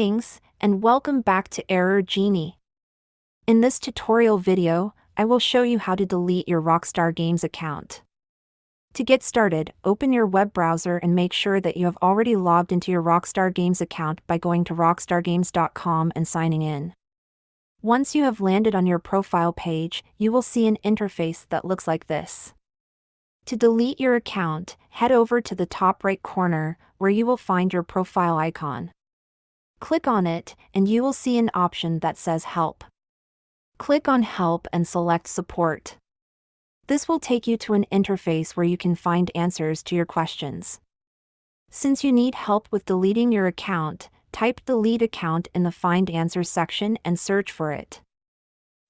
Greetings, and welcome back to Error Genie. In this tutorial video, I will show you how to delete your Rockstar Games account. To get started, open your web browser and make sure that you have already logged into your Rockstar Games account by going to rockstargames.com and signing in. Once you have landed on your profile page, you will see an interface that looks like this. To delete your account, head over to the top right corner, where you will find your profile icon. Click on it, and you will see an option that says Help. Click on Help and select Support. This will take you to an interface where you can find answers to your questions. Since you need help with deleting your account, type Delete Account in the Find Answers section and search for it.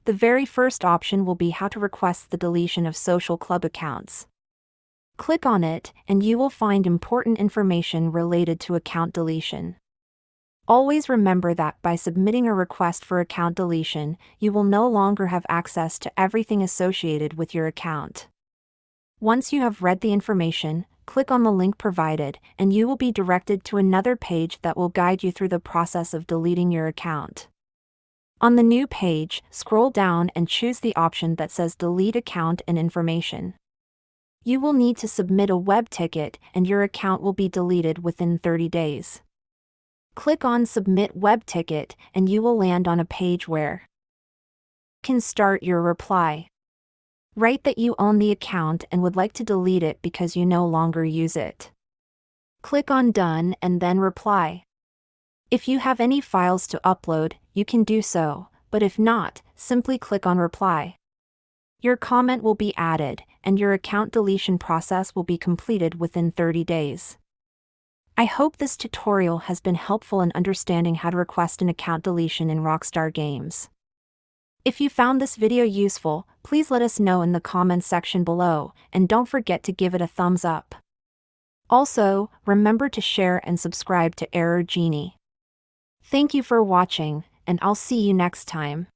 The very first option will be how to request the deletion of social club accounts. Click on it, and you will find important information related to account deletion. Always remember that by submitting a request for account deletion, you will no longer have access to everything associated with your account. Once you have read the information, click on the link provided, and you will be directed to another page that will guide you through the process of deleting your account. On the new page, scroll down and choose the option that says Delete Account and Information. You will need to submit a web ticket, and your account will be deleted within 30 days. Click on Submit Web Ticket, and you will land on a page where you can start your reply. Write that you own the account and would like to delete it because you no longer use it. Click on Done and then reply. If you have any files to upload, you can do so, but if not, simply click on Reply. Your comment will be added, and your account deletion process will be completed within 30 days. I hope this tutorial has been helpful in understanding how to request an account deletion in Rockstar Games. If you found this video useful, please let us know in the comments section below, and don't forget to give it a thumbs up. Also, remember to share and subscribe to Error Genie. Thank you for watching, and I'll see you next time.